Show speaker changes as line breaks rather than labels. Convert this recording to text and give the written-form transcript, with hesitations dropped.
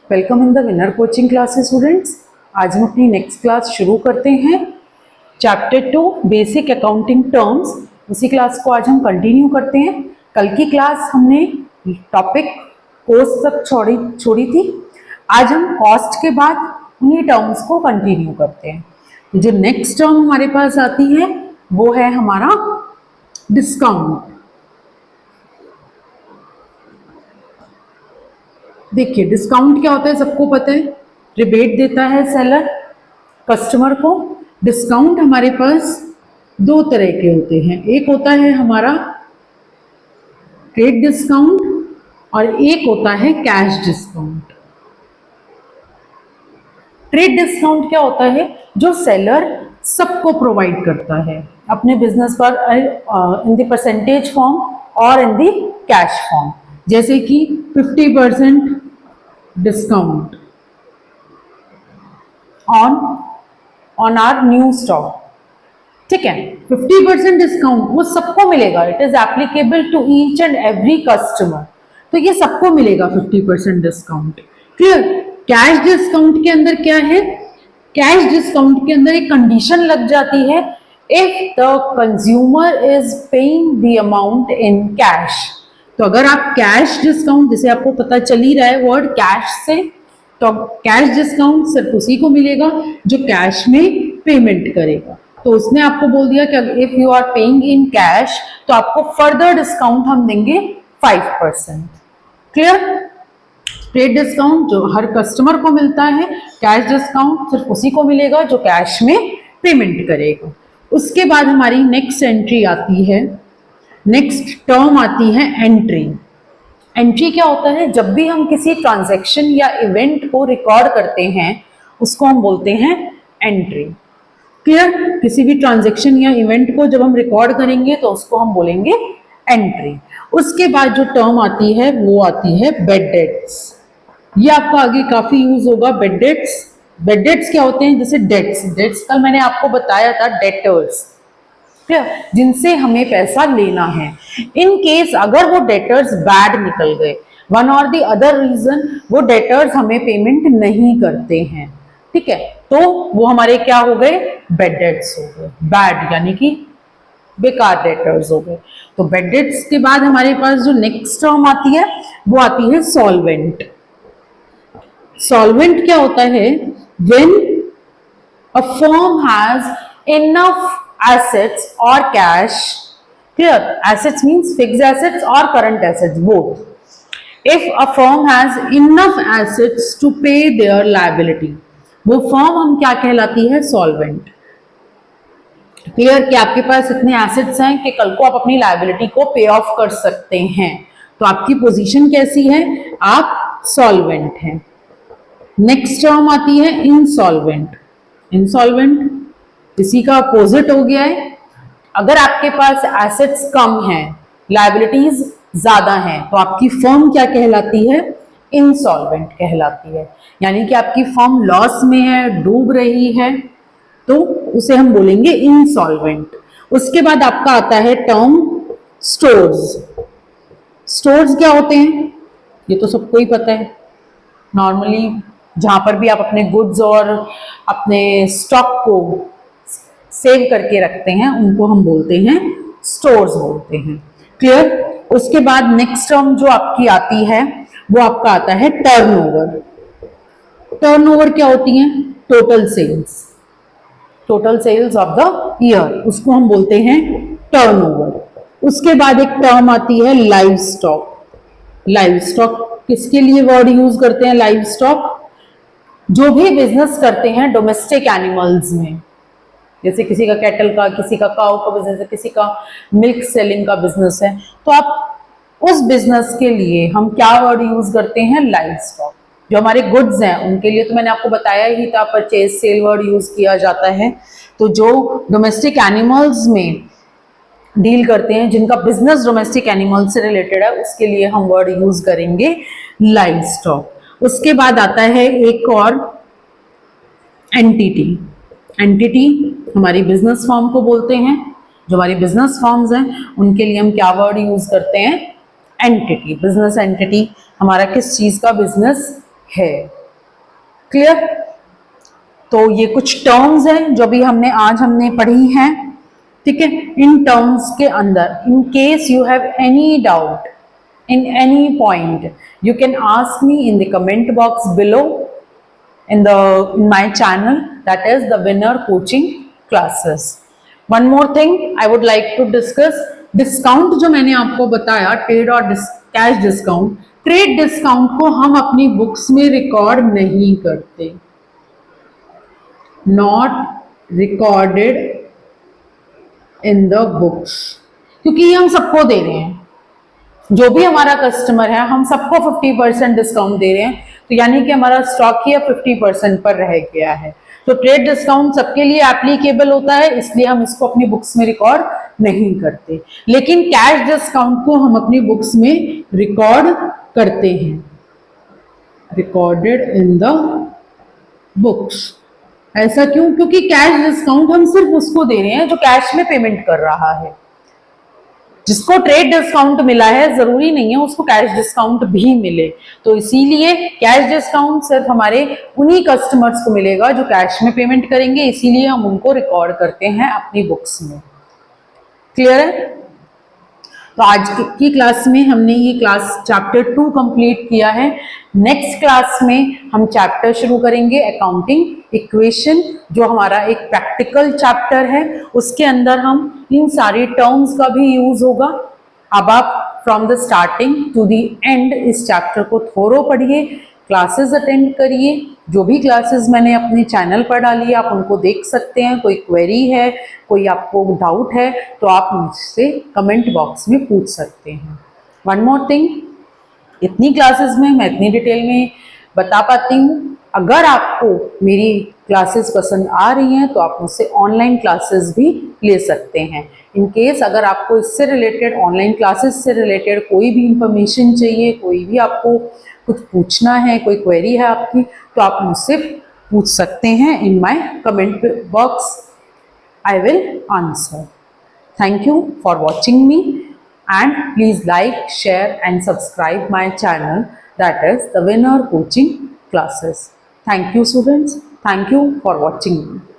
Welcome in the winner coaching classes students. आज हम अपनी नेक्स्ट क्लास शुरू करते हैं। चैप्टर 2 बेसिक अकाउंटिंग टर्म्स, उसी क्लास को आज हम कंटिन्यू करते हैं। कल की क्लास हमने टॉपिक कॉस्ट तक छोड़ी थी। आज हम कॉस्ट के बाद उन्हीं टर्म्स को कंटिन्यू करते हैं। जो नेक्स्ट टर्म हमारे पास आती है वो है हमारा डिस्काउंट। देखिए डिस्काउंट क्या होता है, सबको पता है। रिबेट देता है सेलर कस्टमर को। डिस्काउंट हमारे पास दो तरह के होते हैं, एक होता है हमारा ट्रेड डिस्काउंट और एक होता है कैश डिस्काउंट। ट्रेड डिस्काउंट क्या होता है, जो सेलर सबको प्रोवाइड करता है अपने बिजनेस पर इन द परसेंटेज फॉर्म और इन द कैश फॉर्म। जैसे कि 50% discount on our new stock, ठीक है। 50% डिस्काउंट वो सबको मिलेगा, it is applicable to each and every customer, तो ये सबको मिलेगा 50% डिस्काउंट। क्लियर। कैश डिस्काउंट के अंदर क्या है, कैश डिस्काउंट के अंदर एक कंडीशन लग जाती है, if the consumer is paying the amount in cash. तो अगर आप कैश डिस्काउंट, जैसे आपको पता चल ही रहा है वर्ड कैश से, तो कैश डिस्काउंट सिर्फ उसी को मिलेगा जो कैश में पेमेंट करेगा। तो उसने आपको बोल दिया कि if you are paying in cash तो आपको फर्दर डिस्काउंट हम देंगे 5%। क्लियर। ट्रेड डिस्काउंट जो हर कस्टमर को मिलता है, कैश डिस्काउंट सिर्फ उसी को मिलेगा जो कैश में पेमेंट करेगा। उसके बाद हमारी नेक्स्ट एंट्री आती है, नेक्स्ट टर्म आती है एंट्री। एंट्री क्या होता है, जब भी हम किसी ट्रांजैक्शन या इवेंट को रिकॉर्ड करते हैं उसको हम बोलते हैं एंट्री। क्लियर। किसी भी ट्रांजैक्शन या इवेंट को जब हम रिकॉर्ड करेंगे तो उसको हम बोलेंगे एंट्री। उसके बाद जो टर्म आती है वो आती है बेड डेट्स। ये आपका आगे काफी यूज होगा, बेड डेट्स। बेड डेट्स क्या होते हैं, जैसे डेट्स, डेट्स कल मैंने आपको बताया था, डेटर्स जिनसे हमें पैसा लेना है। इन केस अगर वो डेटर्स बैड निकल गए, वन और द अदर रीजन, वो डेटर्स हमें पेमेंट नहीं करते हैं, ठीक है, तो वो हमारे क्या हो गए, बेड डेट्स हो गए। बैड यानी कि बेकार डेटर्स हो गए। तो बेड डेट्स के बाद हमारे पास जो नेक्स्ट टर्म आती है वो आती है सॉल्वेंट। सॉल्वेंट क्या होता है, when a firm has enough assets or cash. Clear. Assets means fixed assets or current assets, both. If a firm has enough assets to pay their liability, वो firm हम क्या कहलाती है, सॉल्वेंट। क्लियर कि आपके पास इतने एसेट्स हैं कि कल को आप अपनी लायबिलिटी को पे ऑफ कर सकते हैं, तो आपकी पोजीशन कैसी है, आप सॉल्वेंट हैं। नेक्स्ट टर्म आती है इंसॉल्वेंट। इंसॉल्वेंट इसी का अपोजिट हो गया है। अगर आपके पास एसेट्स कम हैं, लायबिलिटीज ज्यादा हैं, तो आपकी फर्म क्या कहलाती है, इंसॉल्वेंट कहलाती है। यानी कि आपकी फर्म लॉस में है, डूब रही है, तो उसे हम बोलेंगे इंसॉल्वेंट। उसके बाद आपका आता है टर्म स्टोर्स। स्टोर्स क्या होते हैं, ये तो सबको ही पता है। नॉर्मली जहां पर भी आप अपने गुड्स और अपने स्टॉक को सेव करके रखते हैं उनको हम बोलते हैं स्टोर्स बोलते हैं। क्लियर। उसके बाद नेक्स्ट टर्म जो आपकी आती है वो आपका आता है टर्नओवर। टर्नओवर क्या होती है, total sales. Total sales of the year, उसको हम बोलते हैं टर्नओवर। उसके बाद एक टर्म आती है लाइव स्टॉक। लाइव स्टॉक किसके लिए वर्ड यूज करते हैं, लाइव स्टॉक जो भी बिजनेस करते हैं डोमेस्टिक एनिमल्स में, जैसे किसी का कैटल का, किसी का काऊ का बिजनेस है, किसी का मिल्क सेलिंग का बिजनेस है, तो आप उस बिजनेस के लिए हम क्या वर्ड यूज करते हैं, लाइव स्टॉक। जो हमारे गुड्स हैं उनके लिए तो मैंने आपको बताया ही था, परचेज सेल वर्ड यूज किया जाता है। तो जो डोमेस्टिक एनिमल्स में डील करते हैं, जिनका बिजनेस डोमेस्टिक एनिमल से रिलेटेड है, उसके लिए हम वर्ड यूज करेंगे लाइव स्टॉक। उसके बाद आता है एक और एंटिटी। एंटिटी हमारी बिजनेस फॉर्म को बोलते हैं। जो हमारी बिजनेस फॉर्म्स हैं उनके लिए हम क्या वर्ड यूज करते हैं, एंटिटी। बिजनेस एंटिटी हमारा किस चीज का बिजनेस है, क्लियर? तो ये कुछ टर्म्स हैं जो भी हमने पढ़ी हैं, ठीक है। इन टर्म्स के अंदर, in case you have any doubt in any point, you can ask me in the comment box below in my channel, that is the winner coaching classes. One more thing I would like to discuss, discount जो मैंने आपको बताया, trade और cash discount, trade discount को हम अपनी books में record नहीं करते, not recorded in the books, क्योंकि ये हम सबको दे रहे हैं, जो भी हमारा कस्टमर है हम सबको 50% डिस्काउंट दे रहे हैं, तो यानी कि हमारा स्टॉक ही 50% पर रह गया है। तो ट्रेड डिस्काउंट सबके लिए एप्लीकेबल होता है, इसलिए हम इसको अपनी बुक्स में रिकॉर्ड नहीं करते, लेकिन कैश डिस्काउंट को हम अपनी बुक्स में रिकॉर्ड करते हैं, रिकॉर्डेड इन द बुक्स। ऐसा क्यों? क्योंकि कैश डिस्काउंट हम सिर्फ उसको दे रहे हैं जो कैश में पेमेंट कर रहा है। जिसको ट्रेड डिस्काउंट मिला है जरूरी नहीं है उसको कैश डिस्काउंट भी मिले, तो इसीलिए कैश डिस्काउंट सिर्फ हमारे उन्हीं कस्टमर्स को मिलेगा जो कैश में पेमेंट करेंगे, इसीलिए हम उनको रिकॉर्ड करते हैं अपनी बुक्स में। क्लियर है? तो आज की क्लास में हमने ये क्लास चैप्टर 2 कंप्लीट किया है। नेक्स्ट क्लास में हम चैप्टर शुरू करेंगे अकाउंटिंग इक्वेशन, जो हमारा एक प्रैक्टिकल चैप्टर है, उसके अंदर हम इन सारी टर्म्स का भी यूज होगा। अब आप from the starting to the end इस चैप्टर को थोरो पढ़िए, क्लासेस अटेंड करिए, जो भी क्लासेस मैंने अपने चैनल पर डाली है आप उनको देख सकते हैं। कोई क्वेरी है, कोई आपको डाउट है तो आप मुझसे कमेंट बॉक्स में पूछ सकते हैं। वन मोर थिंग, इतनी क्लासेस में मैं इतनी डिटेल में बता पाती हूँ। अगर आपको मेरी क्लासेस पसंद आ रही हैं तो आप मुझसे ऑनलाइन क्लासेस भी ले सकते हैं। इन केस अगर आपको इससे रिलेटेड, ऑनलाइन क्लासेस से रिलेटेड कोई भी इंफॉर्मेशन चाहिए, कोई भी आपको कुछ पूछना है, कोई क्वेरी है आपकी, तो आप मुझसे पूछ सकते हैं in my comment box, I will answer. Thank you for watching me and please like, share and subscribe my channel, that is the Winner Coaching Classes. Thank you students. Thank you for watching me.